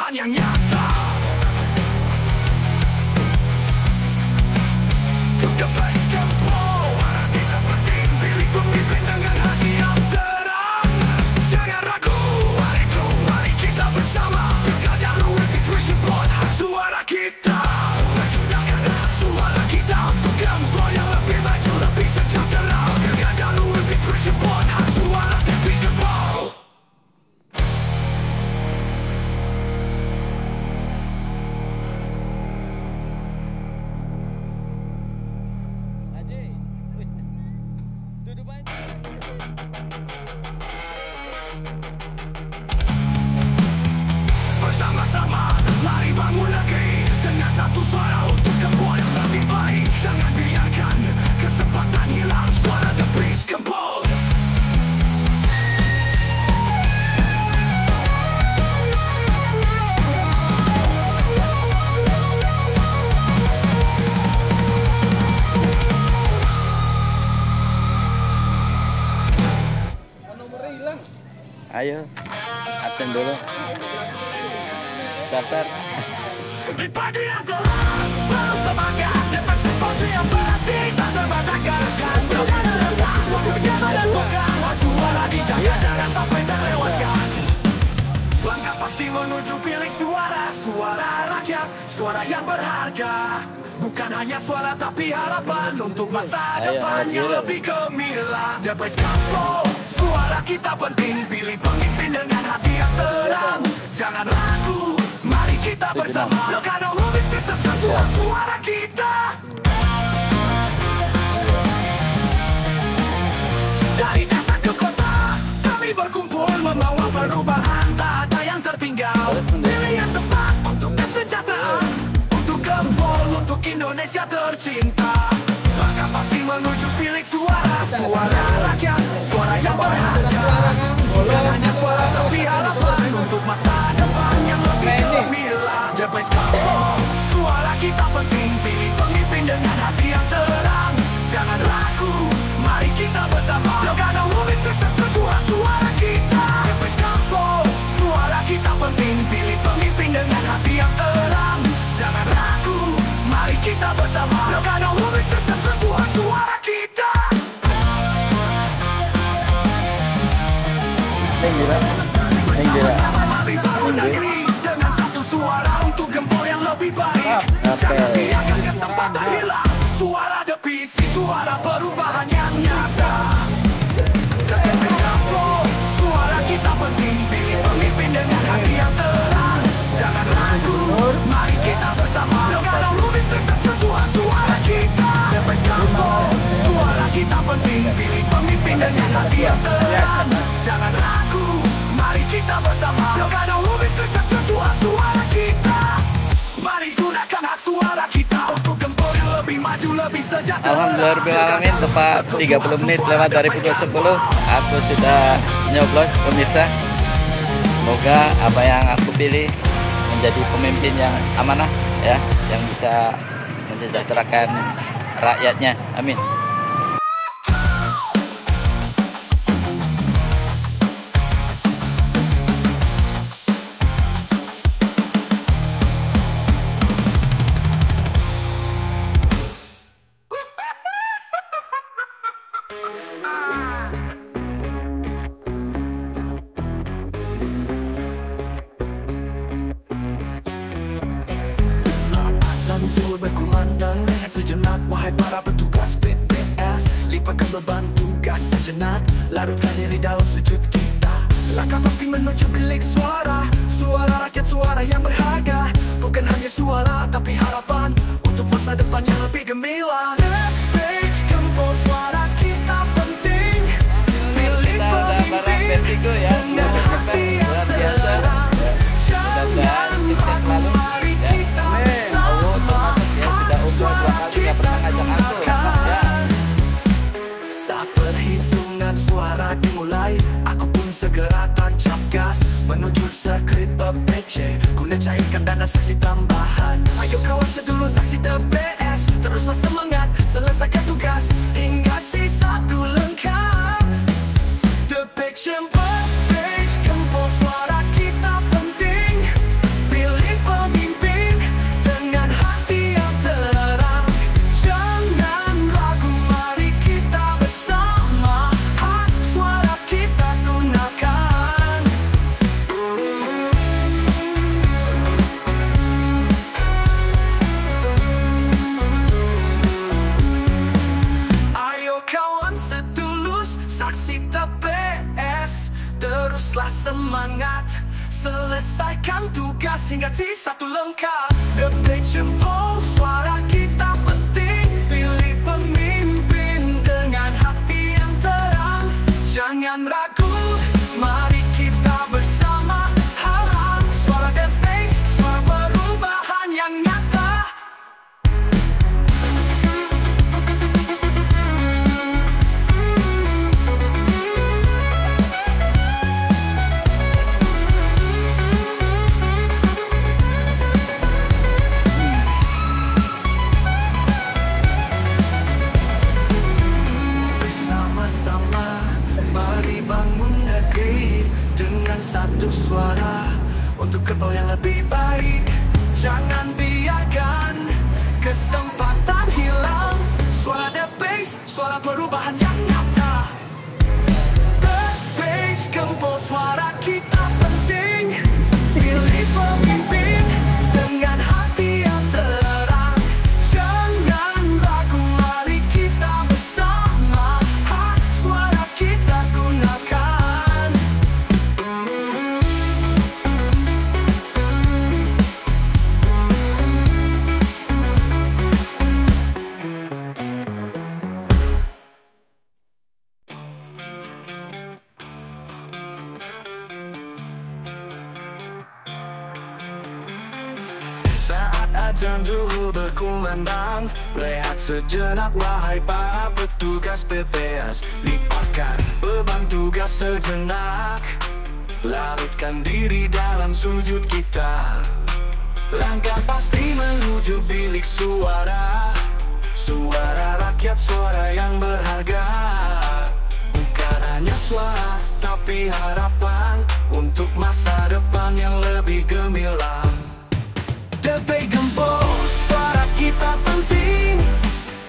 depan yang nyata. The best tempo, suara kita penting. Pilih pemimpin dengan hati yang terang. Jangan ragu, mari kita bersama. Pilkada Luwih Vision Board, suara kita. Gunakan suara kita untuk Gembong yang lebih maju, lebih sejahtera. Pilkada Luwih Vision Board, suara Vision Board. Bersama-sama, mari bangun negeri dengan satu suara untuk Gembong yang lebih baik. Jangan biarkan kesempatan hilang, suara The Beast Gembong. Ayo, absen dulu. Daftar. Di pagi yang cerah, penuh semangat, dapat posisi yang berarti tak terbantahkan. Pilkada rendah, waktunya menentukan. Suara dijaga, jangan sampai terlewatkan. Langkah pasti menuju pilih suara, suara rakyat, suara yang berharga. Bukan hanya suara tapi harapan untuk masa depan yang lebih gemilang. The Beast Gembong, suara kita penting. Pilih pemimpin dengan hati yang terang. Jangan ragu, mari kita bersama. Pilkada Luwih Vision Board, suara kita. Dari desa ke kota, kami berkumpul membawa perubahan. Tak ada yang tertinggal. Pilih yang tepat untuk kesejahteraan, untuk Gembong, untuk Indonesia tercinta. Langkah pasti menuju pilih suara, suara rakyat, suara yang berharga. Bukan hanya suara tapi harapan untuk masa depan yang lebih gemilang. The Beast Gembong, suara kita penting. Pilih pemimpin dengan hati yang terang. Jangan ragu, mari kita bersama. Pilkada Luwih Vision Board, suara kita. The Beast Gembong, suara kita penting. Pilih pemimpin dengan hati yang terang. Jangan ragu, mari kita bersama. Pilkada Luwih Vision Board, suara kita. Bersama-sama mari bangun negeri dengan satu suara untuk Gembong yang lebih baik. Jangan biarkan kesempatan hilang. Suara The Beast, suara perubahan yang nyata. The Beast Gembong, suara kita penting. Pilih pemimpin dengan hati yang terang. Jangan ragu, mari kita bersama. Pilkada Luwih Vision Board, suara kita. The Beast Gembong, suara kita penting. Pilih pemimpin dengan hati yang terang. Jangan ragu, mari kita bersama. Pilkada Luwih Vision Board, suara kita. Mari gunakan hak suara kita untuk Gembong yang lebih maju, lebih sejahtera. Alhamdulillahirrahmanirrahim, tepat 30 menit lewat dari pukul 10 aku sudah nyoblos pemirsa. Semoga apa yang aku pilih menjadi pemimpin yang amanah ya, yang bisa mensejahterakan rakyatnya. Amin. Sambil berkumandang, rehat sejenak. Wahai para petugas BTS, lipatkan beban tugas sejenak. Larutkan diri dalam sujud kita. Langkah pasti menuju bilik suara. Suara rakyat, suara yang berharga. Bukan hanya suara tapi harapan untuk masa depan yang lebih gemilang. The Beast Gembong, suara kita penting. Pilih pemimpin dengan hati yang terang. Jangan ragu, mari kita bersama. Suara kita gunakan. Saat perhitungan suara dimulai, aku pun segera tancap gas menuju sirkuit BPC, guna cairkan dana saksi tambahan. Ayo kawan sedulur saksi TBS, teruslah semangat, selesaikan tugas hingga sisa satu lengkap. The Beast Gembong, suara kita penting. semangat, selesaikan tugas hingga satu lengkap. Detik jempol, suara kita penting. Pilih pemimpin dengan hati yang terang. Jangan ragu, mari kita bersama. Halang suara The Base, suara perubahan yang nyata. Mari bangun negeri dengan satu suara untuk kebau yang lebih baik. Jangan biarkan kesempatan hilang. Suara The Base, suara perubahan yang nyata. The Base, gempol suara kita penting. Pilih pemimpin dengan hati yang terang. Jangan ragu, mari kita bersama. Hak suara kita gunakan. Saat adzan zuhur berkumandang, rehat sejenak wahai para petugas PPS. Lipatkan beban tugas sejenak, larutkan diri dalam sujud kita. Langkah pasti menuju bilik suara. Suara rakyat, suara yang berharga. Bukan hanya suara, tapi harapan untuk masa depan yang lebih gemilang. Detik gempol, suara kita penting.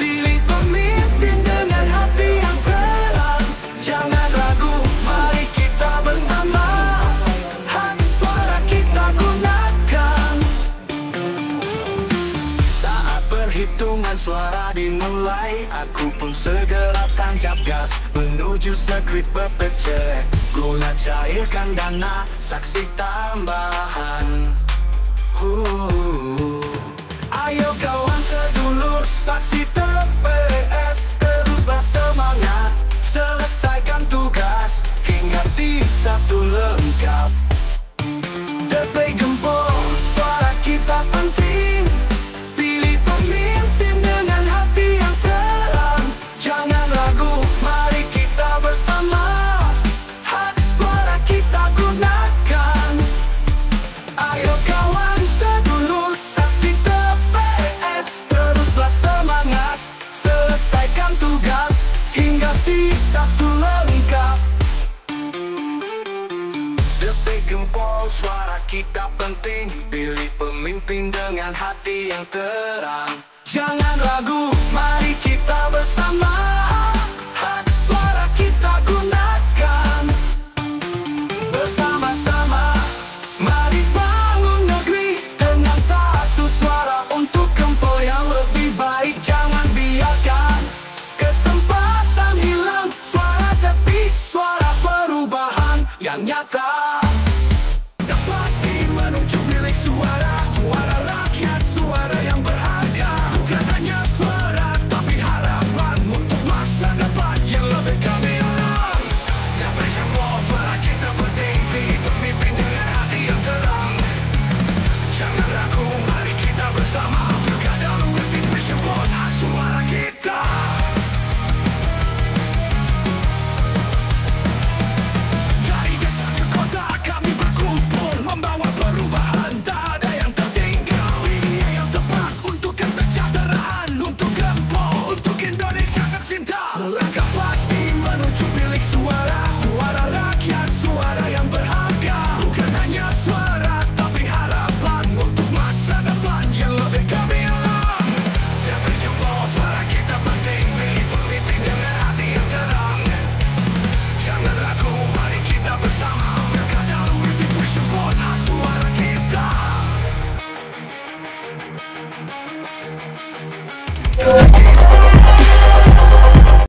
Pilih pemimpin dengan hati yang terang. Jangan ragu, mari kita bersama. Hak suara kita gunakan. Saat perhitungan suara dimulai, aku pun segera tancap gas menuju sirkuit berpecah. Guna cairkan dana, saksi tambahan. Ayo kawan sedulur, saksi TPS, teruslah semangat, selesaikan tugas hingga satu lengkap. Detik gempol, suara kita penting. Pilih pemimpin dengan hati yang terang. Jangan ragu, mari kita bersama. Hak suara kita gunakan. Ayo kawan sedulur, saksi TPS, teruslah semangat, selesaikan tugas hingga satu lengkap. Detik gempol, suara kita penting. Pilih pemimpin dengan hati yang terang. Jangan ragu, mari kita bersama.